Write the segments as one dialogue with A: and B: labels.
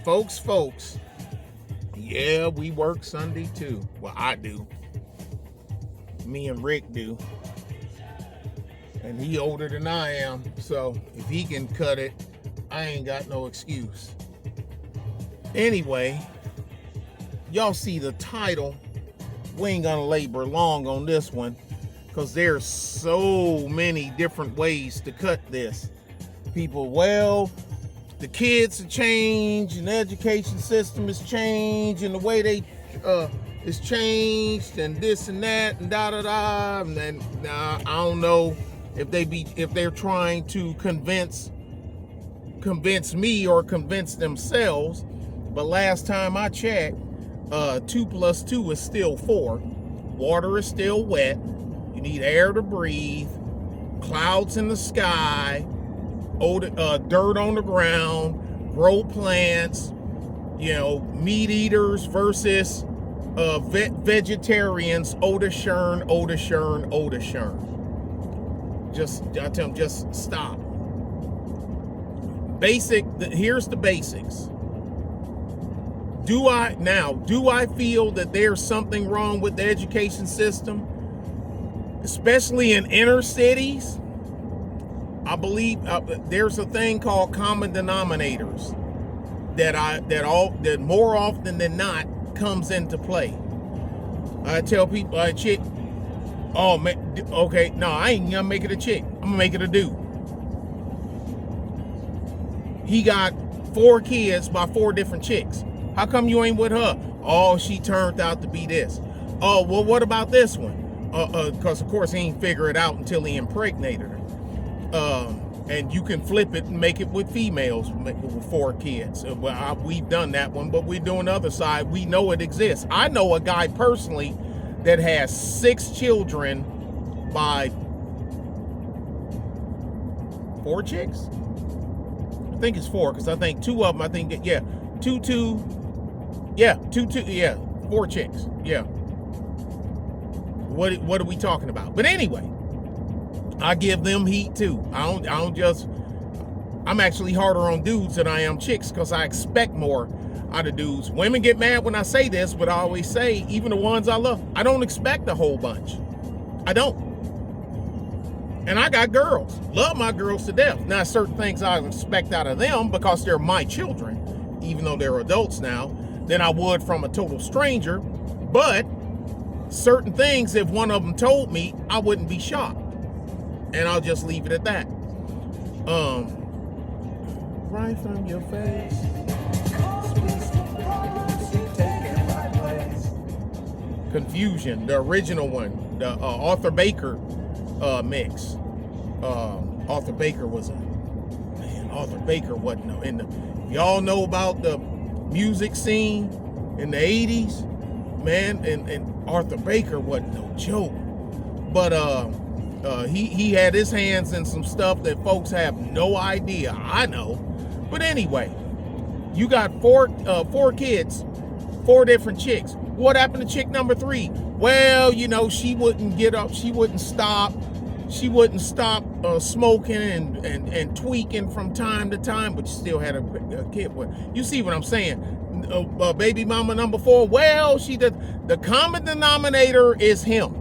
A: folks. Yeah, we work Sunday too. Well, I do. Me and Rick do. And he older than I am. So if he can cut it, I ain't got no excuse. Anyway, y'all see the title. We ain't gonna labor long on this one because there's so many different ways to cut this. People, well, the kids have changed and the education system has changed and the way they is changed and this and that and da. And then I don't know if they're trying to convince me or convince themselves. But last time I checked, 2 plus 2 is still 4. Water is still wet. You need air to breathe. Clouds in the sky. Dirt on the ground. Grow plants. Meat eaters versus vegetarians. Odeshern. I tell them, just stop. Here's the basics. Do I feel that there's something wrong with the education system, especially in inner cities? I believe there's a thing called common denominators that more often than not comes into play. I tell people, chick, oh man, okay, no, I ain't gonna make it a chick. I'm gonna make it a dude. He got 4 kids by 4 different chicks. How come you ain't with her? Oh, she turned out to be this. Oh, well, what about this one? Because of course he ain't figure it out until he impregnated her. And you can flip it and make it with females with 4 kids. We've done that one, but we're doing the other side. We know it exists. I know a guy personally that has 6 children by 4 chicks. I think it's 4 because I think 2 of them. 4 chicks. Yeah. What are we talking about? But anyway, I give them heat too. I'm actually harder on dudes than I am chicks because I expect more out of dudes. Women get mad when I say this, but I always say, even the ones I love, I don't expect a whole bunch. I don't. And I got girls. Love my girls to death. Now, certain things I expect out of them because they're my children, even though they're adults now, than I would from a total stranger. But certain things, if one of them told me, I wouldn't be shocked. And I'll just leave it at that. Right from your face. Confusion, the original one, the Arthur Baker mix. Arthur Baker wasn't y'all know about the music scene in the 80s, man, and Arthur Baker wasn't no joke. But he had his hands in some stuff that folks have no idea. I know. But anyway, you got 4 kids, 4 different chicks. What happened to chick number 3? Well, she wouldn't get up, she wouldn't stop smoking and tweaking from time to time, but she still had a kid. You see what I'm saying? Baby mama number 4, well, the common denominator is him.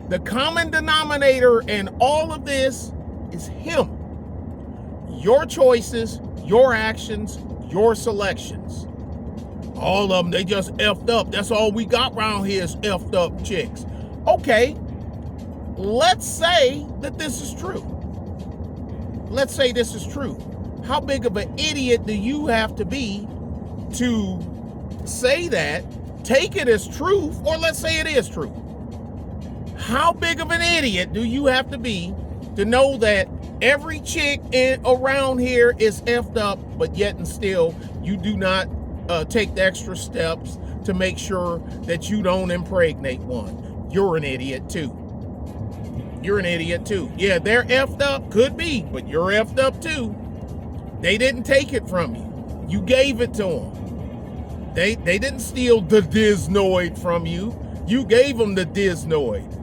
A: The common denominator in all of this is him. Your choices, your actions, your selections. All of them, they just effed up. That's all we got around here is effed up chicks. Okay, let's say that this is true. Let's say this is true. How big of an idiot do you have to be to say that, take it as truth, or let's say it is true? How big of an idiot do you have to be to know that every chick around here is effed up, but yet and still you do not take the extra steps to make sure that you don't impregnate one? You're an idiot too. You're an idiot too. Yeah, they're effed up, could be, but you're effed up too. They didn't take it from you. You gave it to them. They didn't steal the Disnoid from you. You gave them the Disnoid.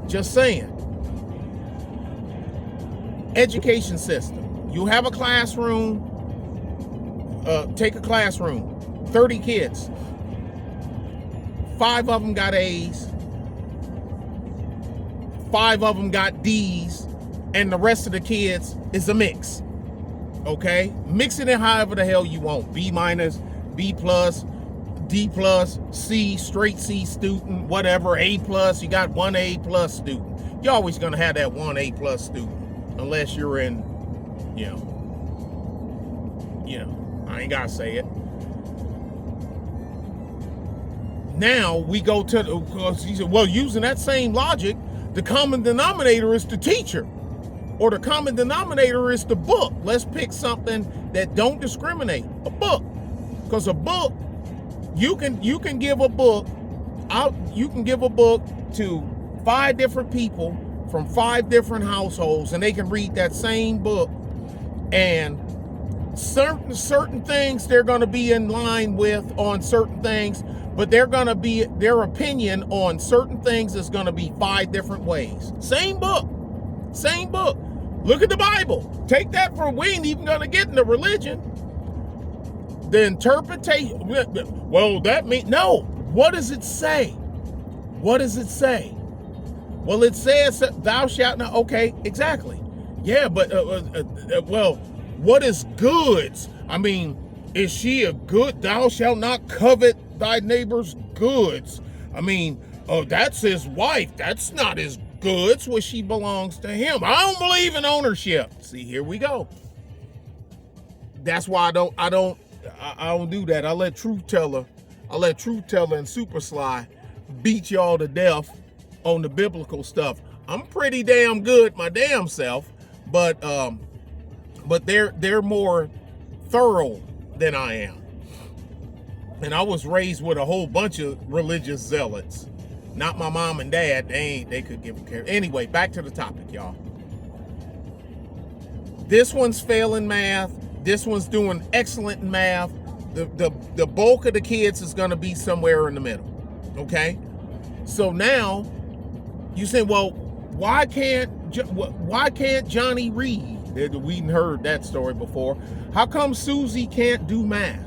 A: Just saying. Education system. You have a classroom. take a classroom, 30 kids. 5 of them got A's, 5 of them got D's, and the rest of the kids is a mix. Okay? Mix it in however the hell you want. B minus, B plus, D plus, C, straight C student, whatever, A plus. You got 1 A plus student. You're always going to have that 1 A plus student, unless you're in, you know, I ain't got to say it. Now we go to, because he said, well, using that same logic, the common denominator is the teacher, or the common denominator is the book. Let's pick something that don't discriminate. A book, because a book, you can give a book out. You can give a book to 5 different people from 5 different households, and they can read that same book, and certain things they're going to be in line with on certain things. But they're going to be, their opinion on certain things is going to be 5 different ways. Same book. Same book. Look at the Bible. Take that for, we ain't even going to get into religion. The interpretation, well, that means, no. What does it say? What does it say? Well, it says, thou shalt not, okay, exactly. Yeah, but, well, what is goods? I mean, is she a good, thou shalt not covet thy neighbor's goods? I mean, that's his wife. That's not his goods. Well, she belongs to him. I don't believe in ownership. See, here we go. That's why I don't do that. I let Truth Teller and Super Sly beat y'all to death on the biblical stuff. I'm pretty damn good my damn self, but they're more thorough than I am. And I was raised with a whole bunch of religious zealots. Not my mom and dad. They could give a care. Anyway, back to the topic, y'all. This one's failing math. This one's doing excellent in math. The bulk of the kids is going to be somewhere in the middle. Okay? So now you say, well, why can't Johnny read? We heard that story before. How come Susie can't do math?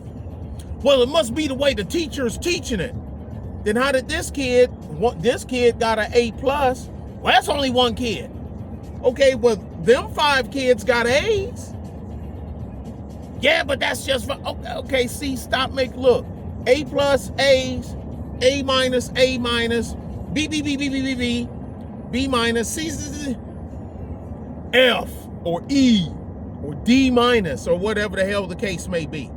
A: Well, it must be the way the teacher is teaching it. Then how did this kid got an A plus? Well, that's only one kid. Okay, well, them 5 kids got A's. Yeah, but that's just for, okay, see, stop, look. A plus, A's, A minus, B minus, C, F, or E, or D minus, or whatever the hell the case may be.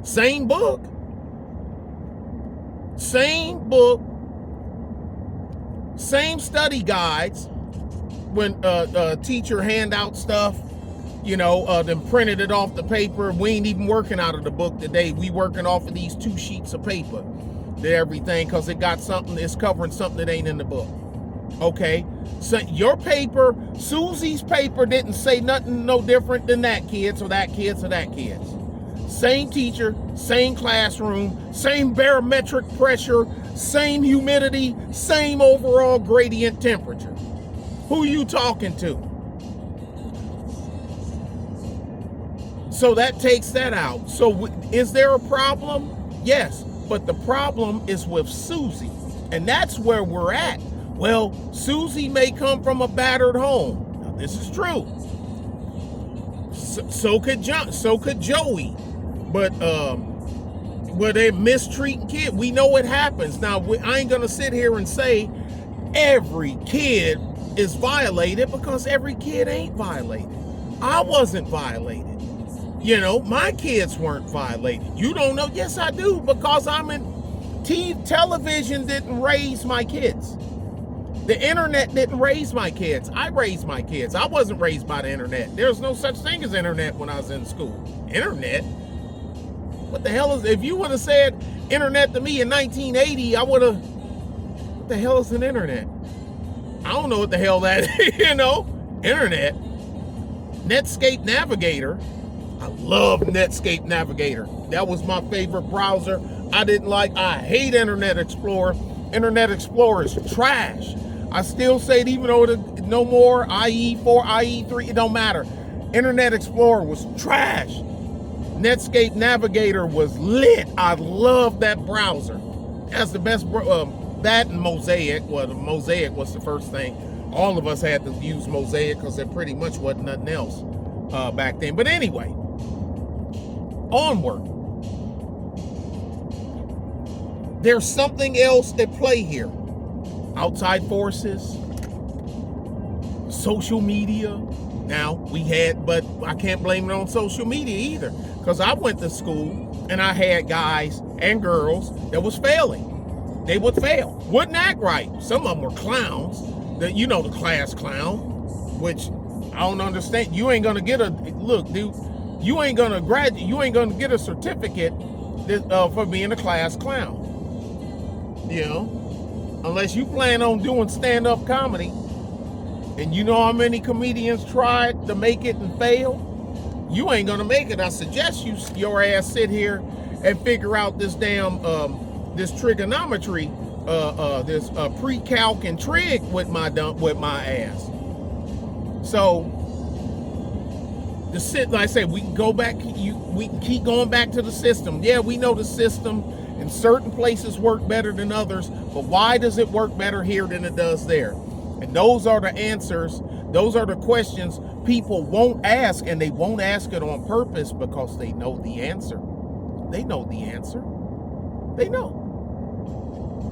A: Same book, same study guides. When teacher hand out stuff, then printed it off the paper. We ain't even working out of the book today. We working off of these 2 sheets of paper. Everything, because it got something, it's covering something that ain't in the book. Okay, so your paper, Susie's paper, didn't say nothing no different than that kid's or that kid's or that kid's. Same teacher, same classroom, same barometric pressure, same humidity, same overall gradient temperature. Who you talking to? So that takes that out. So is there a problem? Yes, but the problem is with Susie, and that's where we're at. Well, Susie may come from a battered home. Now, this is true. So could Joey. But where they're mistreating kids, we know it happens. Now, I ain't gonna sit here and say every kid is violated, because every kid ain't violated. I wasn't violated. My kids weren't violated. You don't know? Yes, I do, because television didn't raise my kids. The internet didn't raise my kids. I raised my kids. I wasn't raised by the internet. There's no such thing as internet when I was in school. Internet? What the hell is, if you would have said internet to me in 1980, I would have, what the hell is an internet? I don't know what the hell that is, internet. Netscape Navigator. I love Netscape Navigator. That was my favorite browser. I hate Internet Explorer. Internet Explorer is trash. I still say it, even though no more IE4, IE3, it don't matter. Internet Explorer was trash. Netscape Navigator was lit. I love that browser. That's the best. That and Mosaic. Well, the Mosaic was the first thing. All of us had to use Mosaic because there pretty much wasn't nothing else back then. But anyway, onward. There's something else at play here. Outside forces, social media. Now, but I can't blame it on social media either, because I went to school and I had guys and girls that was failing. They would fail. Wouldn't act right. Some of them were clowns. The class clown, which I don't understand. You ain't gonna get look, dude. You ain't gonna graduate. You ain't gonna get a certificate for being a class clown. Unless you plan on doing stand-up comedy. And you know how many comedians tried to make it and fail? You ain't gonna make it. I suggest your ass sit here and figure out this damn this trigonometry, this pre-calc and trig with my ass. So like I say, we can go back. We can keep going back to the system. Yeah, we know the system in certain places work better than others, but why does it work better here than it does there? And those are the answers. Those are the questions people won't ask, and they won't ask it on purpose because they know the answer. They know the answer. They know.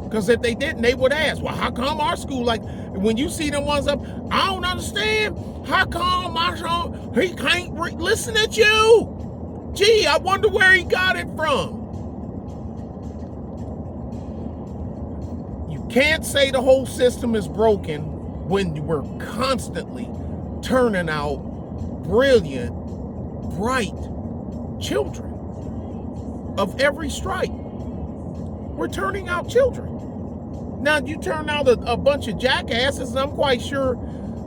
A: Because if they didn't, they would ask, well, how come our school, like, when you see them ones up, I don't understand. How come my son, he can't listen at you? Gee, I wonder where he got it from. You can't say the whole system is broken when we're constantly turning out brilliant, bright children of every stripe. We're turning out children. Now, you turn out a bunch of jackasses, and I'm quite sure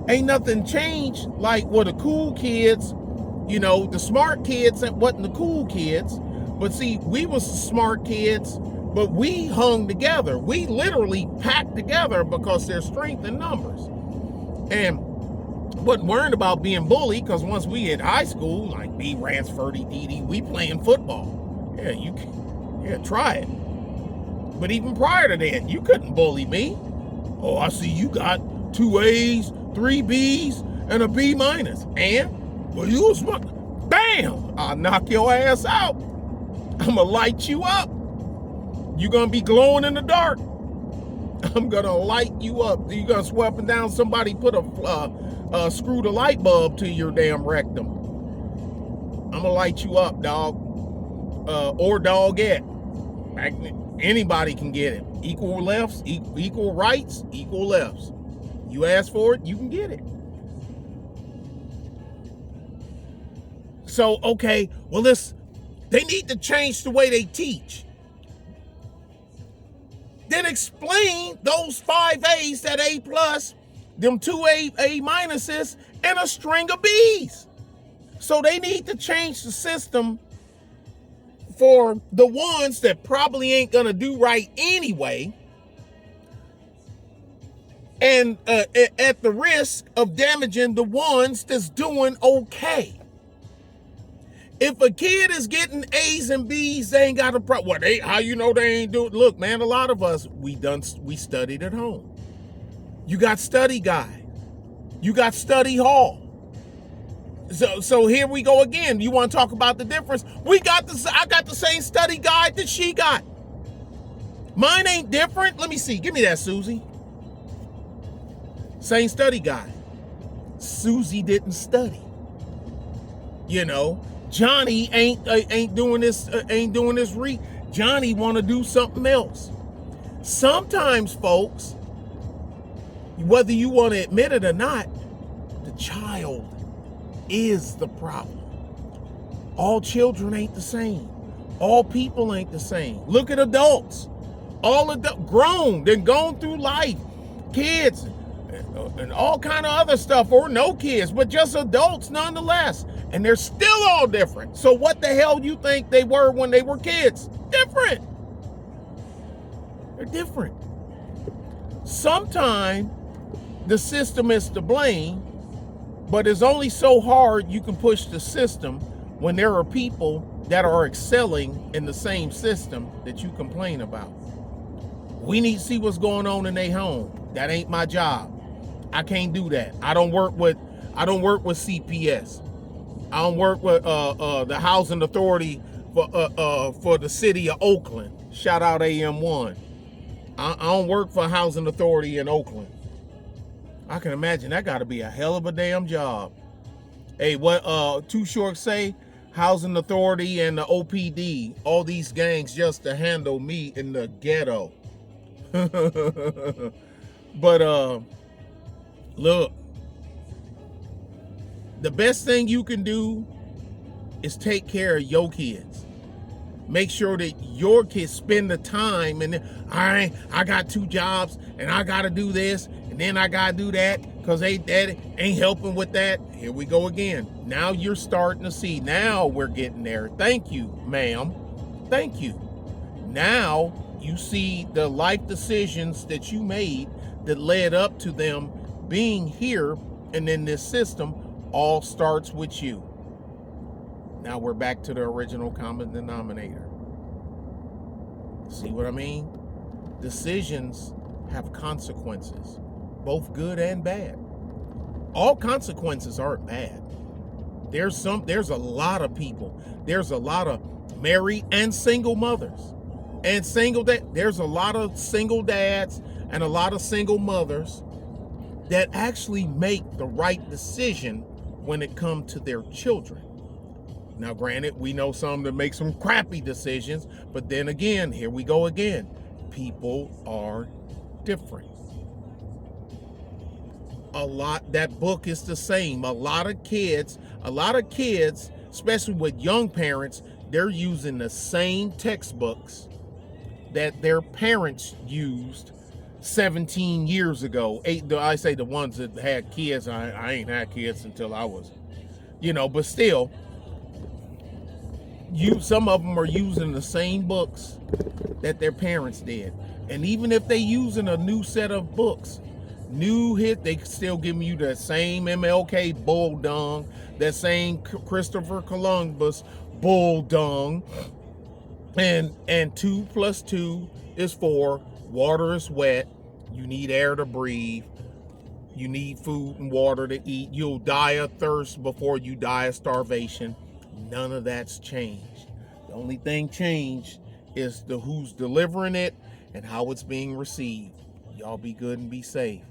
A: ain't nothing changed, like the cool kids, the smart kids that wasn't the cool kids. But see, we was the smart kids, but we hung together. We literally packed together because there's strength in numbers. And wasn't worried about being bullied, because once we hit high school, like B, Rance, Ferdy, Dee, we playing football. Yeah, try it. But even prior to that, you couldn't bully me. Oh, I see you got 2 A's, 3 B's, and a B minus. And, well, you was smart. Bam! I'll knock your ass out. I'm gonna light you up. You're gonna be glowing in the dark. I'm gonna light you up. You're gonna swear up and down somebody put screw the light bulb to your damn rectum. I'm gonna light you up, dog. Or dogette. Anybody can get it. Equal lefts, equal rights, equal lefts. You ask for it, you can get it. So, okay, well, they need to change the way they teach. Then explain those 5 A's, that A plus, them 2 A minuses, and a string of B's. So they need to change the system for the ones that probably ain't gonna do right anyway, and at the risk of damaging the ones that's doing okay. If a kid is getting A's and B's, they ain't got a problem. Well, how you know they ain't doing? Look, man, a lot of us, we studied at home. You got study guide. You got study hall. So here we go again. You want to talk about the difference? I got the same study guide that she got. Mine ain't different. Let me see. Give me that, Susie. Same study guide. Susie didn't study. Johnny ain't doing this. Johnny want to do something else. Sometimes, folks, whether you want to admit it or not, the child is the problem. All children ain't the same. All people ain't the same. Look at adults. All grown, then gone through life. Kids and all kind of other stuff, or no kids, but just adults nonetheless. And they're still all different. So what the hell you think they were when they were kids? Different. They're different. Sometimes the system is to blame, but it's only so hard you can push the system when there are people that are excelling in the same system that you complain about. We need to see what's going on in their home. That ain't my job. I can't do that. I don't work with CPS. I don't work with the housing authority for the city of Oakland. Shout out AM1. I don't work for housing authority in Oakland. I can imagine that got to be a hell of a damn job. Hey, what Too Short say? Housing authority and the OPD, all these gangs just to handle me in the ghetto. But look, the best thing you can do is take care of your kids. Make sure that your kids spend the time, and I got 2 jobs and I gotta do this and then I gotta do that because daddy ain't helping with that. Here we go again. Now you're starting to see. Now we're getting there. Thank you, ma'am. Thank you. Now you see the life decisions that you made that led up to them being here and in this system all starts with you. Now we're back to the original common denominator. See what I mean? Decisions have consequences, both good and bad. All consequences aren't bad. There's a lot of people. There's a lot of married and single mothers. And there's a lot of single dads and a lot of single mothers that actually make the right decision when it comes to their children. Now, granted, we know some that make some crappy decisions, but then again, here we go again. People are different. That book is the same. A lot of kids, especially with young parents, they're using the same textbooks that their parents used 17 years ago. I say the ones that had kids. I ain't had kids until I was, but still, some of them are using the same books that their parents did. And even if they using a new set of books, they still giving you that same MLK bull dung, that same Christopher Columbus bull dung, and 2 + 2 is 4. Water is wet. You need air to breathe. You need food and water to eat. You'll die of thirst before you die of starvation. None of that's changed. The only thing changed is who's delivering it and how it's being received. Y'all be good and be safe.